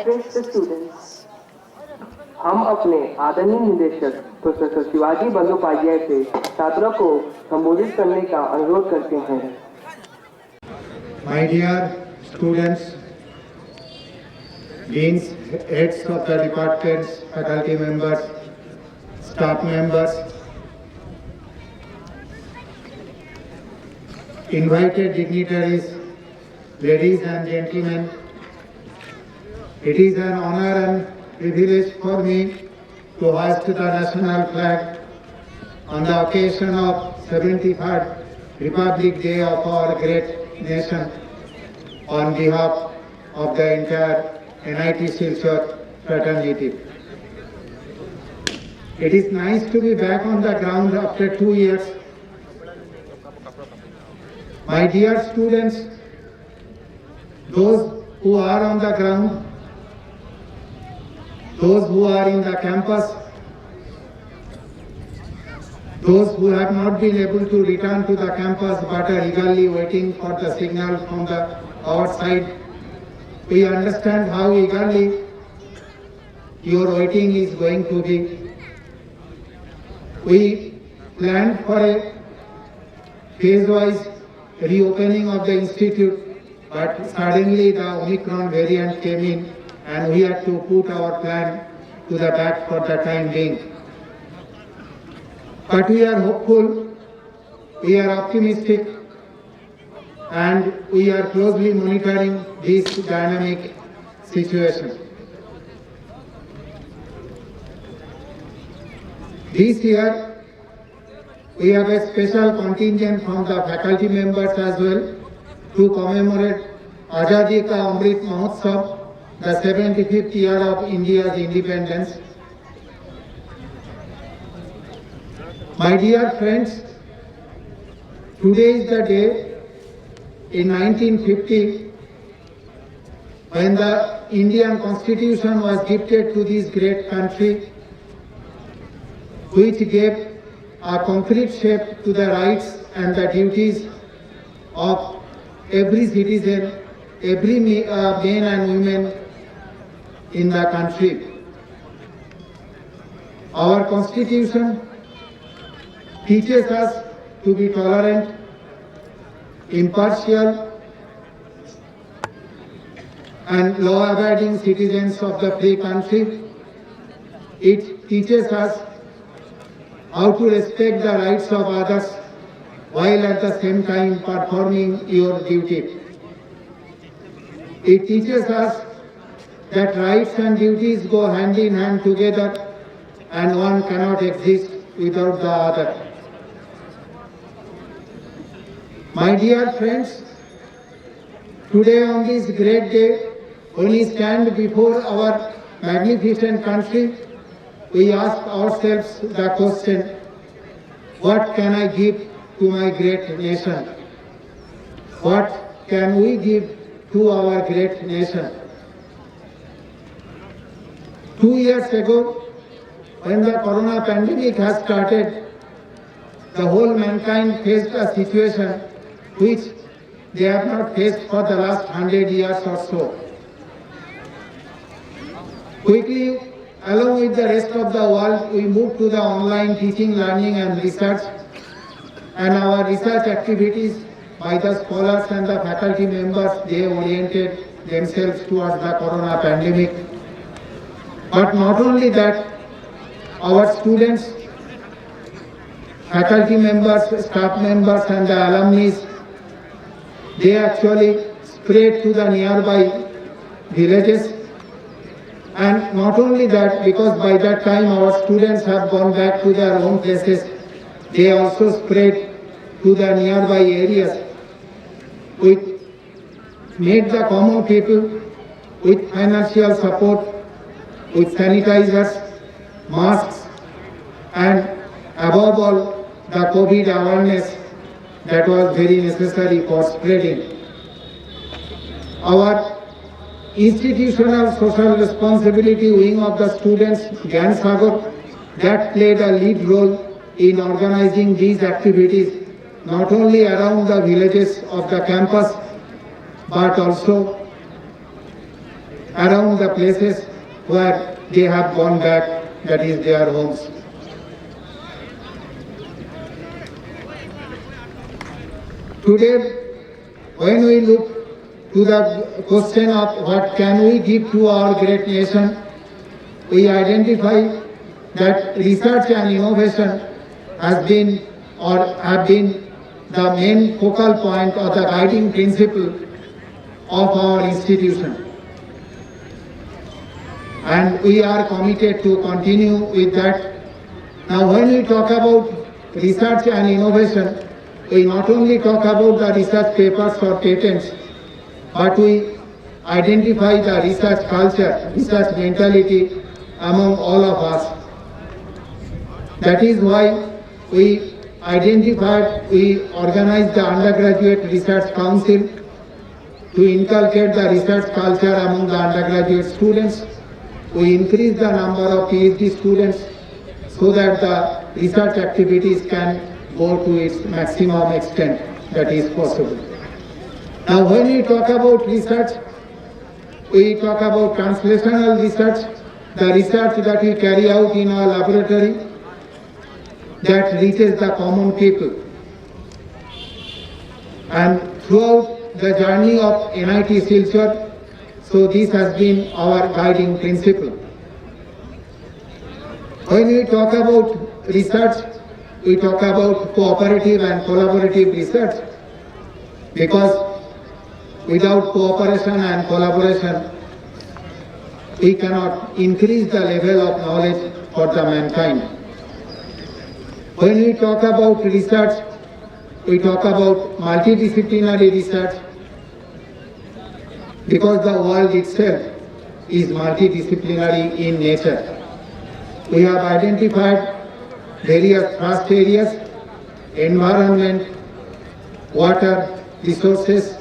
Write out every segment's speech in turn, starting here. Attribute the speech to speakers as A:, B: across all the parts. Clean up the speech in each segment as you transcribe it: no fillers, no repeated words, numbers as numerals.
A: address the students.
B: हम अपने आदरणीय निदेशक प्रोफेसर शिवाजी बंदोपाध्याय से छात्रों को संबोधित करने का अनुरोध करते हैं।
C: My dear students, deans, heads of the departments, faculty members, staff members, invited dignitaries, ladies and gentlemen, it is an honor and privilege for me to hoist the national flag on the occasion of 73rd Republic Day of our great nation on behalf of the entire NIT Silchar fraternity. It is nice to be back on the ground after 2 years. My dear students, those who are on the ground, those who are in the campus, those who have not been able to return to the campus but are eagerly waiting for the signal from our side, we understand how eagerly your waiting is going to be. We planned for a phase-wise reopening of the institute, but suddenly the Omicron variant came in and we had to put our plan to the back for the time being. But we are hopeful, we are optimistic, and we are closely monitoring this dynamic situation. This year, we have a special contingent from the faculty members as well to commemorate Azadi Ka Amrit Mahotsav, the 75th year of India's independence. My dear friends, today is the day in 1950 when the Indian Constitution was gifted to this great country, which gave a concrete shape to the rights and the duties of every citizen, every man and woman in the country. Our Constitution teaches us to be tolerant, impartial, and law-abiding citizens of the free country. It teaches us how to respect the rights of others while at the same time performing your duty. It teaches us that rights and duties go hand in hand together and one cannot exist without the other. My dear friends, today on this great day, when we stand before our magnificent country, we ask ourselves the question, what can I give to my great nation? What can we give to our great nation? 2 years ago, when the corona pandemic has started, the whole mankind faced a situation which they have not faced for the last 100 years or so. Quickly, along with the rest of the world, we moved to the online teaching, learning and research, and our research activities by the scholars and the faculty members, they oriented themselves towards the corona pandemic. But not only that, our students, faculty members, staff members and the alumni, they actually spread to the nearby villages. And not only that, because by that time our students have gone back to their own places, they also spread to the nearby areas. We made the common people with financial support, with sanitizers, masks, and above all, the COVID awareness that was very necessary for spreading. Our institutional social responsibility wing of the students, Gyan Sagar, that played a lead role in organizing these activities, not only around the villages of the campus, but also around the places where they have gone back, that is their homes. Today, when we look to the question of what can we give to our great nation, we identify that research and innovation has been or have been the main focal point or the guiding principle of our institution. And we are committed to continue with that. Now when we talk about research and innovation, we not only talk about the research papers or patents, but we identify the research culture, research mentality among all of us. That is why we organized the Undergraduate Research Council to inculcate the research culture among the undergraduate students. We increased the number of PhD students so that the research activities can go to its maximum extent that is possible. Now when we talk about research, we talk about translational research, the research that we carry out in our laboratory that reaches the common people. And throughout the journey of NIT Silchar, so this has been our guiding principle. When we talk about research, we talk about cooperative and collaborative research, because without cooperation and collaboration, we cannot increase the level of knowledge for the mankind. When we talk about research, we talk about multidisciplinary research, because the world itself is multidisciplinary in nature. We have identified various thrust areas: environment, water, resources,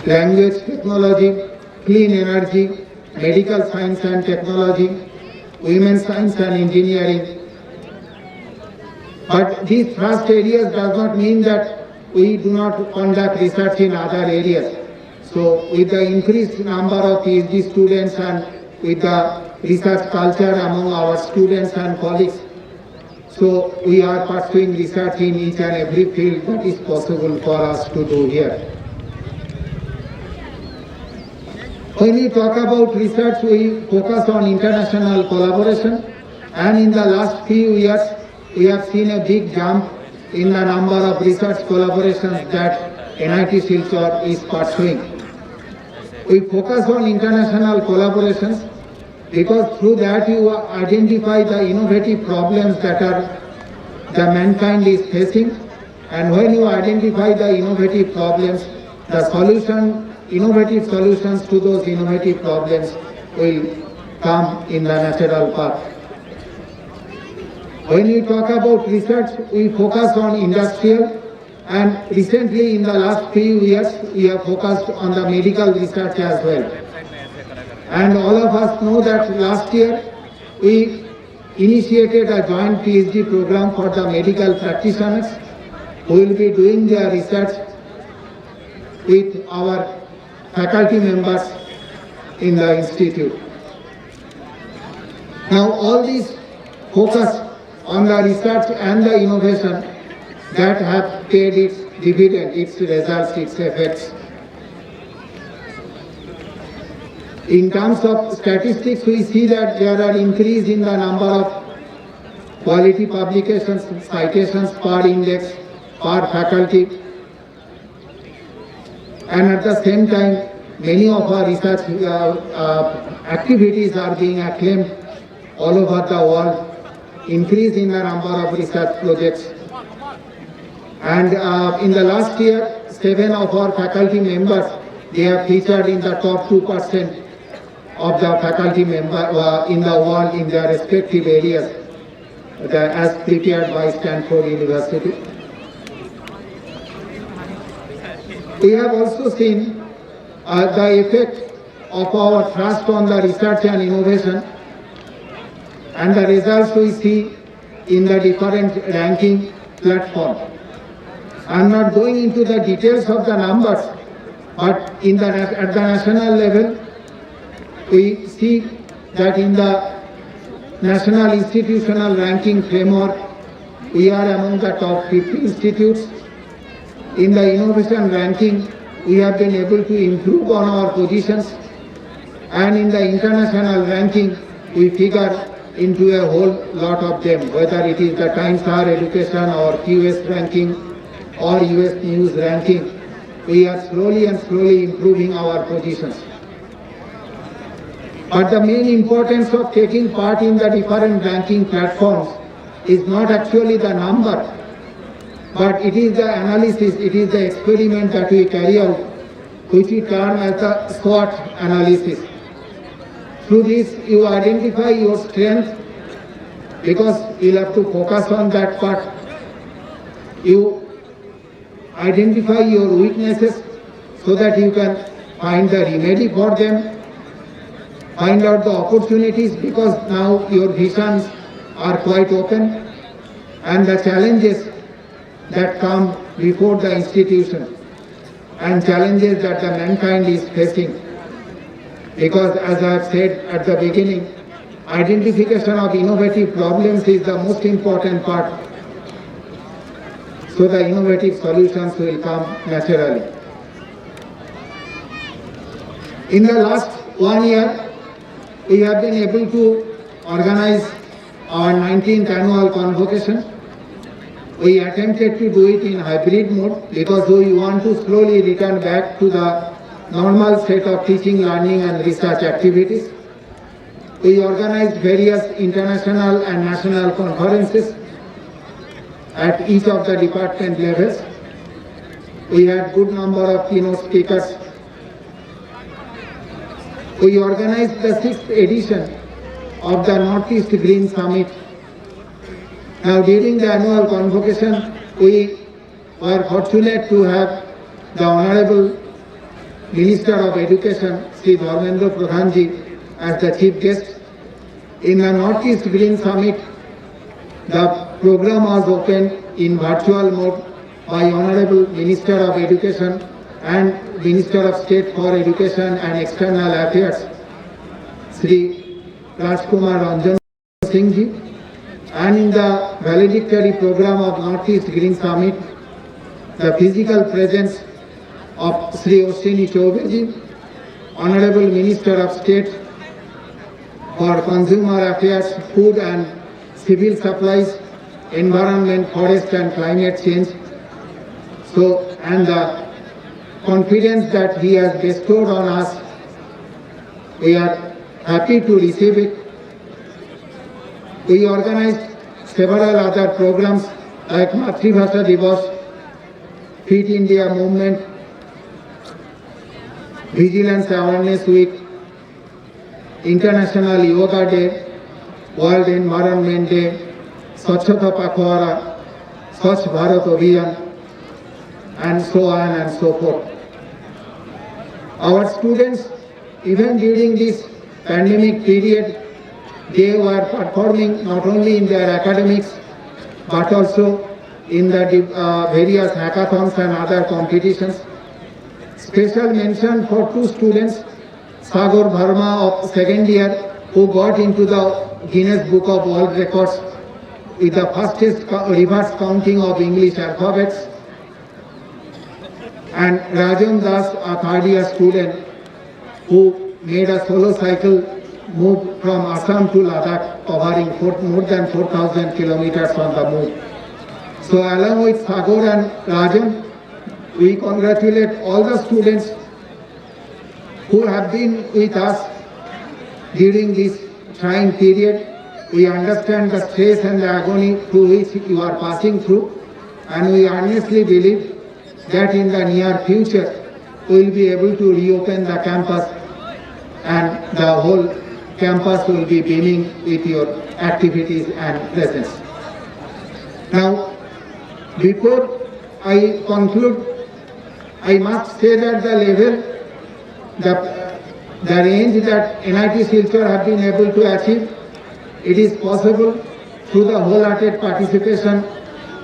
C: language technology, clean energy, medical science and technology, women's science and engineering. But these thrust areas does not mean that we do not conduct research in other areas. So with the increased number of PhD students and with the research culture among our students and colleagues, so we are pursuing research in each and every field that is possible for us to do here. When we talk about research, we focus on international collaboration, and in the last few years, we have seen a big jump in the number of research collaborations that NIT Silchar is pursuing. We focus on international collaborations because through that you identify the innovative problems that the mankind is facing, and when you identify the innovative problems, the innovative solutions to those innovative problems will come in the natural path. When we talk about research, we focus on industrial, and recently in the last few years we have focused on the medical research as well. And all of us know that last year we initiated a joint PhD program for the medical practitioners who will be doing their research with our faculty members in the institute. Now all these focus on the research and the innovation that have paid its dividend, its results, its effects. In terms of statistics, we see that there are increase in the number of quality publications, citations per index, per faculty. And at the same time, many of our research activities are being acclaimed all over the world. Increase in the number of research projects. And in the last year, 7 of our faculty members, they are featured in the top 2% of the faculty member in the world in their respective areas, as prepared by Stanford University. We have also seen the effect of our thrust on the research and innovation, and the results we see in the different ranking platform. I am not going into the details of the numbers, But at the national level, we see that in the National Institutional Ranking Framework, we are among the top 50 institutes. In the innovation ranking, we have been able to improve on our positions. And in the international ranking, we figure into a whole lot of them, whether it is the Times Higher Education or QS ranking or US News ranking. We are slowly improving our positions. But the main importance of taking part in the different ranking platforms is not actually the number, but it is the analysis, it is the experiment that we carry out, which we term as the SWOT analysis. Through this, you identify your strength, because you'll have to focus on that part. You identify your weaknesses so that you can find the remedy for them, find out the opportunities, because now your visions are quite open, and the challenges that come before the institution and challenges that the mankind is facing. Because as I have said at the beginning, identification of innovative problems is the most important part. So the innovative solutions will come naturally. In the last 1 year, we have been able to organize our 19th annual convocation. We attempted to do it in hybrid mode because we want to slowly return back to the normal set of teaching, learning and research activities. We organized various international and national conferences at each of the department levels. We had good number of keynote speakers. We organized the 6th edition of the Northeast Green Summit. Now during the annual convocation, we were fortunate to have the Honorable Minister of Education, Sri Dharmendra Pradhanji, as the chief guest. In the Northeast Green Summit, the program was opened in virtual mode by Honorable Minister of Education and Minister of State for Education and External Affairs, Sri Rajkumar Ranjan Singh ji. And in the valedictory program of Northeast Green Summit, the physical presence of Sri Oshini Choube ji, Honorable Minister of State for Consumer Affairs, Food and Civil Supplies, Environment, Forest and Climate Change. So, and the confidence that he has bestowed on us, we are happy to receive it. We organized several other programs like Matribhasha Divas, Fit India Movement, Vigilance Awareness Week, International Yoga Day, World Environment Day, Swachhata Pakhwara, Swachh Bharat Abhiyan, and so on and so forth. Our students, even during this pandemic period, they were performing not only in their academics, but also in the various hackathons and other competitions. Special mention for 2 students, Sagar Bharma of 2nd year, who got into the Guinness Book of World Records with the fastest reverse counting of English alphabets, and Rajan Das, a 3rd year student, who made a solo cycle move from Assam to Ladakh, covering more than 4,000 kilometers on the move. So along with Sagar and Rajan, we congratulate all the students who have been with us during this trying period. We understand the stress and the agony through which you are passing through, and we earnestly believe that in the near future we will be able to reopen the campus and the whole campus will be beaming with your activities and presence. Now, before I conclude, I must say that the level, the range that NIT Silchar have been able to achieve, it is possible through the wholehearted participation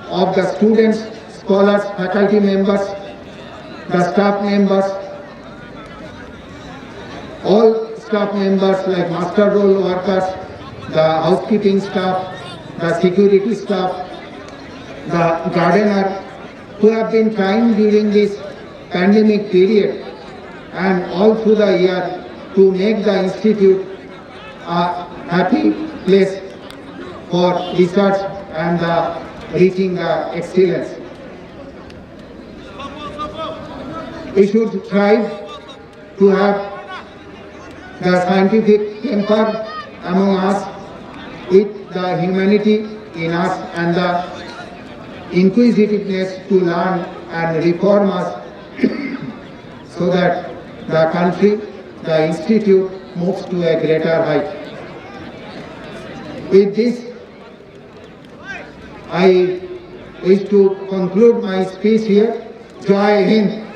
C: of the students, scholars, faculty members, the staff members, all staff members like master roll workers, the housekeeping staff, the security staff, the gardener, who have been trying during this pandemic period and all through the year to make the institute a happy place for research and reaching the excellence. We should strive to have the scientific temper among us, with the humanity in us and the inquisitiveness to learn and reform us so that the country, the institute moves to a greater height. With this, I wish to conclude my speech here. Jai Hind.